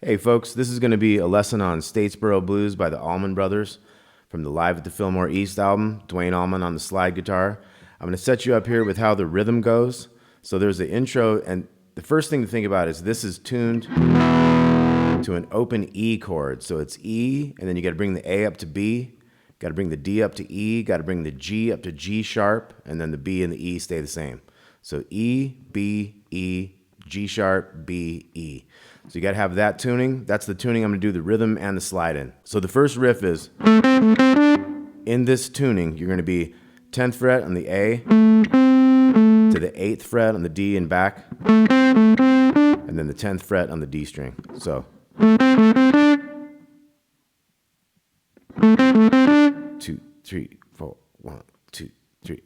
Hey folks, this is going to be a lesson on Statesboro Blues by the Allman Brothers from the Live at the Fillmore East album, Duane Allman on the slide guitar. I'm going to set you up here with how the rhythm goes. So there's the intro, and the first thing to think about is this is tuned to an open E chord. So it's E, and then you got to bring the A up to B, got to bring the D up to E, got to bring the G up to G sharp, and then the B and the E stay the same. So E, B, E, G sharp, B, E. So you got to have that tuning. That's the tuning I'm going to do the rhythm and the slide in. So the first riff is, in this tuning, you're going to be 10th fret on the A to the 8th fret on the D and back, and then the 10th fret on the D string. So 2, 3, 4, 1, 2, 3.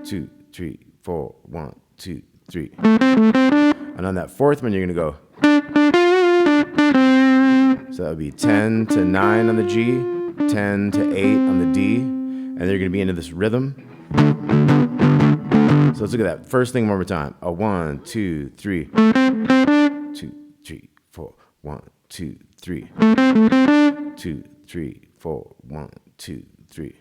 2, 3, 4, 1, 2, 3. And on that fourth one, you're going to go. So that would be 10 to 9 on the G, 10 to 8 on the D, and they're going to be into this rhythm. So let's look at that first thing one more time. A 1, 2, 3. 2, 3, 4. 1, 2, 3. 2, 3, 4. 1, 2, 3.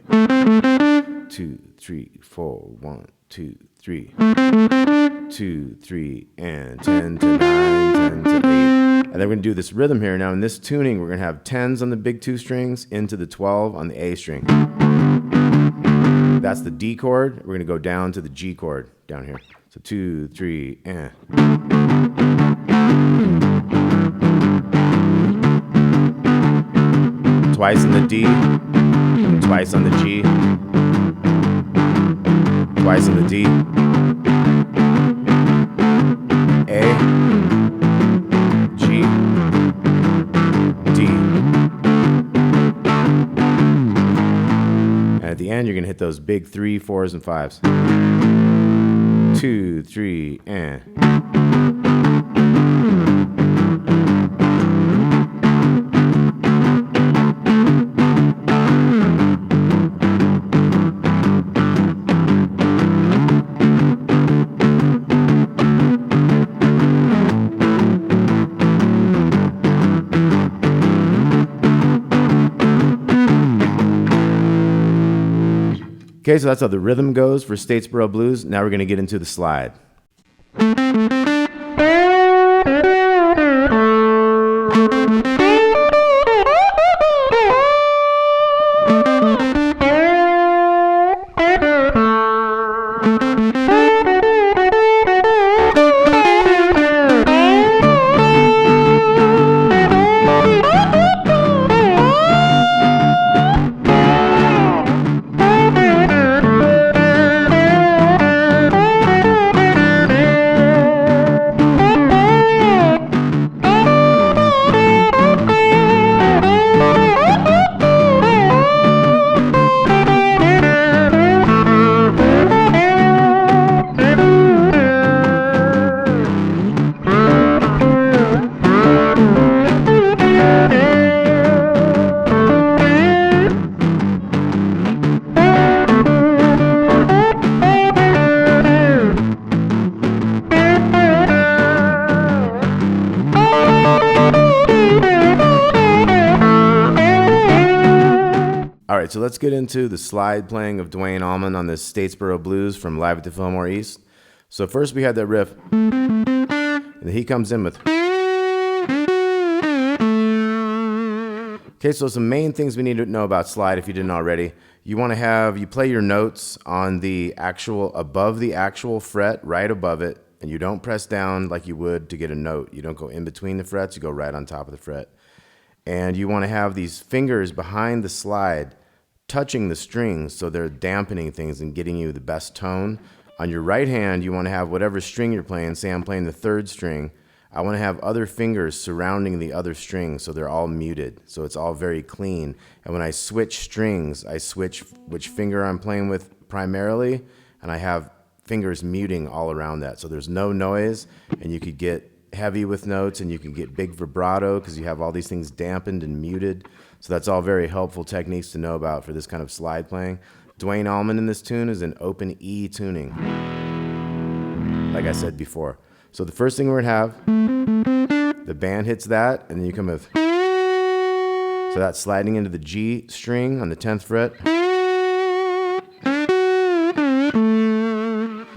2, 3, 4. 1, 2, 3. 2, 3, and 10 to 9, 10 to 8. And then we're going to do this rhythm here. Now in this tuning, we're going to have 10s on the big 2 strings into the 12 on the A string. That's the D chord. We're going to go down to the G chord down here. So 2, 3, and. Twice in the D, twice on the G, twice in the D, A, G, D. And at the end, you're going to hit those big 3, 4s, and 5s. 2, 3, and. Okay, so that's how the rhythm goes for Statesboro Blues. Now we're going to get into the slide. All right, so let's get into the slide playing of Duane Allman on this Statesboro Blues from Live at the Fillmore East. So first we had that riff, and he comes in with. Okay, so some main things we need to know about slide if you didn't already. You want to you play your notes on the actual, above the actual fret, right above it, and you don't press down like you would to get a note. You don't go in between the frets, you go right on top of the fret. And you want to have these fingers behind the slide touching the strings so they're dampening things and getting you the best tone. On your right hand, you want to have whatever string you're playing. Say I'm playing the 3rd string. I want to have other fingers surrounding the other strings so they're all muted. So it's all very clean. And when I switch strings, I switch which finger I'm playing with primarily, and I have fingers muting all around that. So there's no noise, and you could get heavy with notes, and you can get big vibrato because you have all these things dampened and muted. So that's all very helpful techniques to know about for this kind of slide playing. Duane Allman in this tune is an open E tuning, like I said before. So the first thing we're gonna have, The band hits that, and then you come with. So that's sliding into the G string on the 10th fret.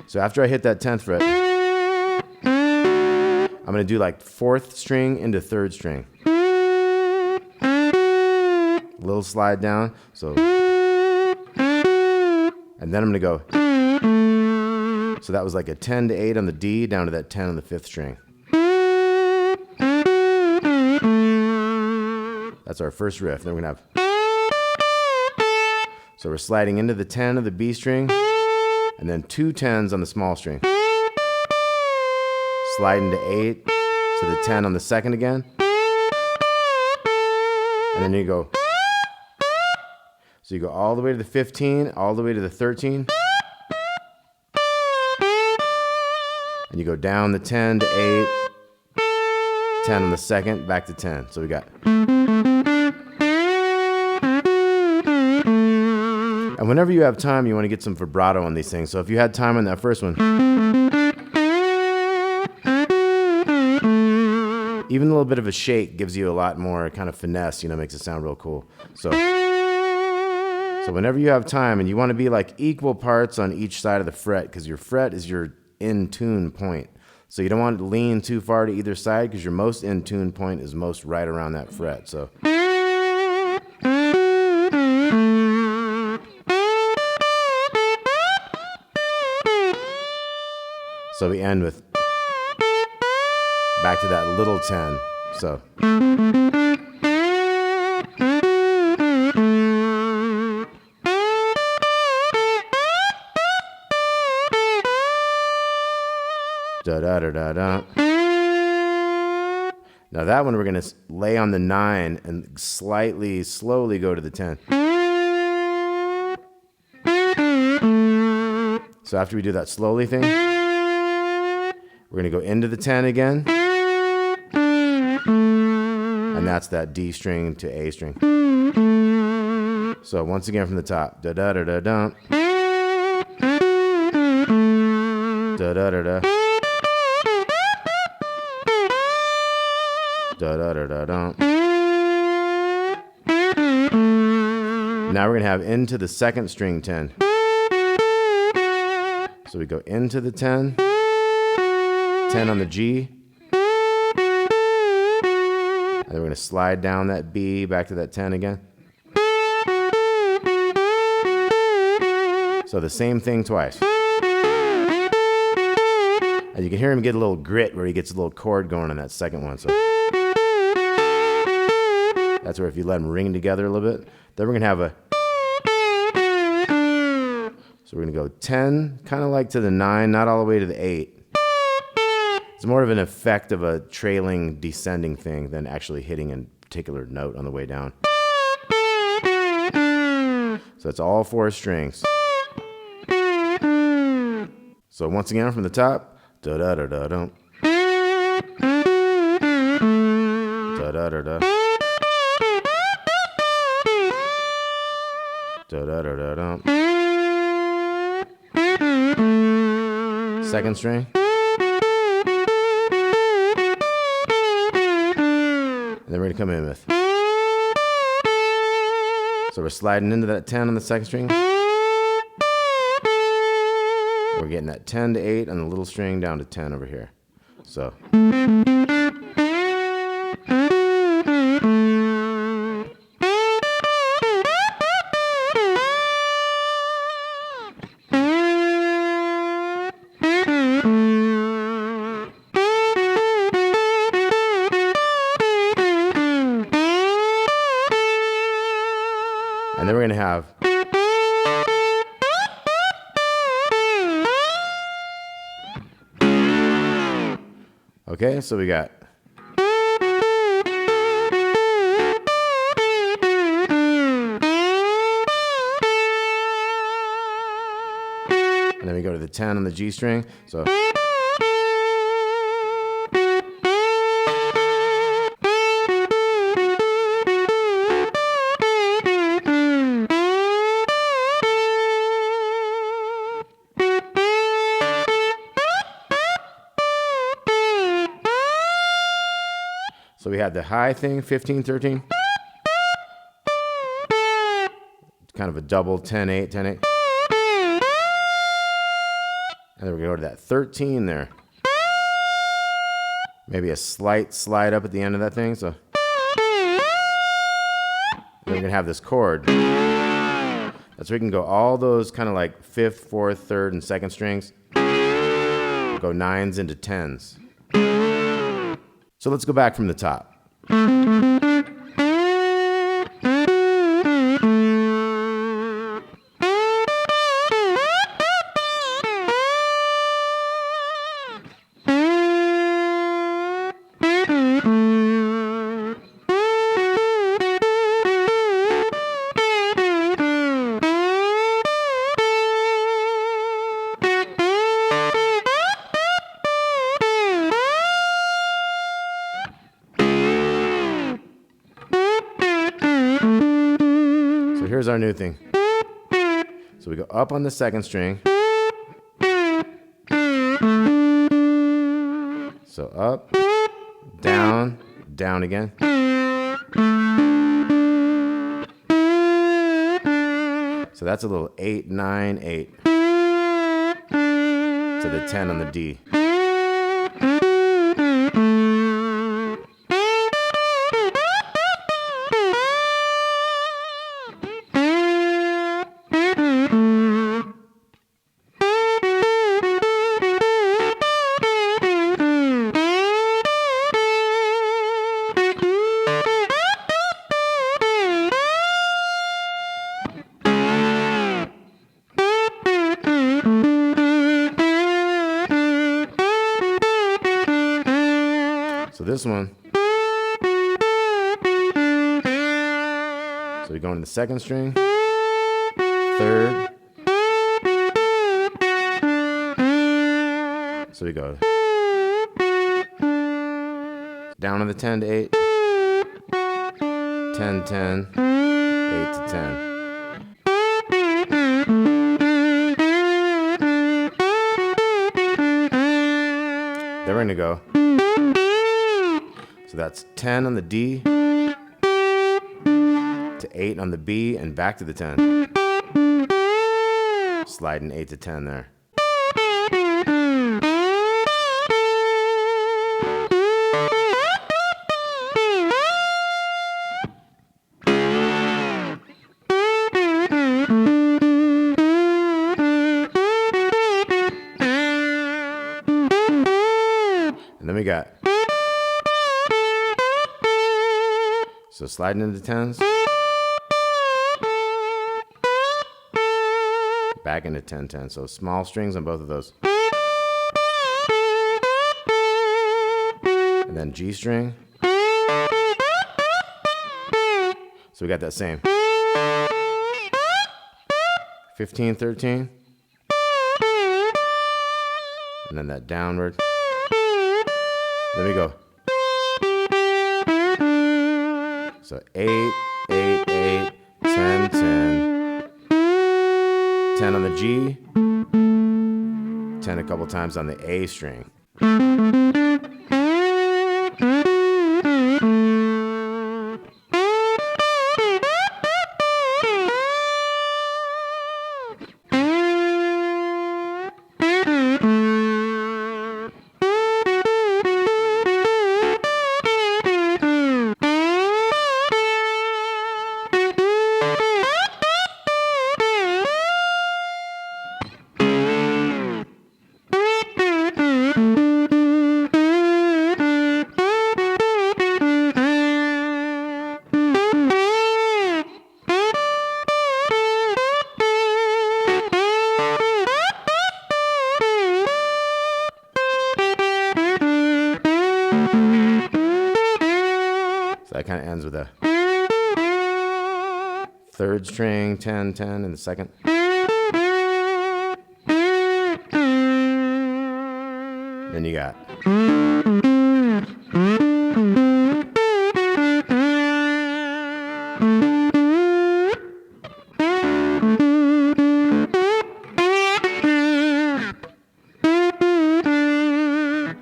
So after I hit that 10th fret, I'm going to do like 4th string into 3rd string. A little slide down. So, and then I'm going to go. So that was like a 10 to 8 on the D down to that 10 on the 5th string. That's our first riff. Then we're going to have. So we're sliding into the 10 of the B string, and then 2 10s on the small string. Sliding to 8 to the 10 on the 2nd again. And then you go. So you go all the way to the 15, all the way to the 13. And you go down the 10 to 8, 10 on the 2nd, back to 10. So we got. And whenever you have time, you want to get some vibrato on these things. So if you had time on that first one, even a little bit of a shake gives you a lot more kind of finesse, makes it sound real cool. So whenever you have time, and you want to be like equal parts on each side of the fret, because your fret is your in tune point. So you don't want to lean too far to either side, because your most in tune point is most right around that fret. So we end with back to that little 10. So da da da da da. Now that one we're gonna lay on the 9 and slowly go to the 10. So after we do that slowly thing, we're going to go into the 10 again. And that's that D string to A string. So once again from the top. Da da da da da. Da da da da. Da da da da da. Now we're going to have into the 2nd string 10. So we go into the 10. 10 on the G, and then we're going to slide down that B back to that 10 again. So the same thing twice. And you can hear him get a little grit where he gets a little chord going on that second one. So that's where if you let them ring together a little bit, then we're going to have a. So we're going to go 10, kind of like to the 9, not all the way to the 8. It's more of an effect of a trailing, descending thing than actually hitting a particular note on the way down. So it's all 4 strings. So once again from the top, da da da da da, da da da da, da da da da da. 2nd string. And then we're going to come in with. So we're sliding into that 10 on the 2nd string. We're getting that 10 to 8 on the little string down to 10 over here. So. And then we're going to have. Okay, so we got. And then we go to the 10 on the G string. So. So we have the high thing, 15, 13. Kind of a double 10, 8, 10, 8. And then we go to that 13 there. Maybe a slight slide up at the end of that thing. So then we're going to have this chord. That's where we can go all those kind of like 5th, 4th, 3rd, and 2nd strings. Go 9s into 10s. So let's go back from the top. Here's our new thing. So we go up on the 2nd string. So up, down, down again. So that's a little 8, 9, 8. To the 10 on the D. So this one. So we go into the 2nd string, 3rd. So we go down to the 10 to 8, 10, 10, 8 to 10. Then we're going to go. So that's 10 on the D, to 8 on the B, and back to the 10. Sliding 8 to 10 there. And then we got. So sliding into 10s, back into 10, 10. So small strings on both of those. And then G string. So we got that same. 15, 13. And then that downward. Then we go. So 8, 8, 8, 10, 10. 10 on the G. 10 a couple times on the A string. So that kind of ends with a 3rd string, 10, 10 in the 2nd. Then you got.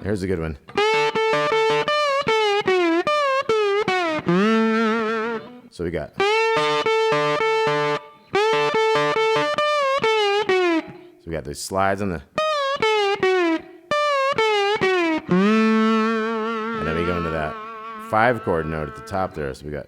Here's a good one. So we got. So we got these slides on the. And then we go into that 5 chord note at the top there. So we got.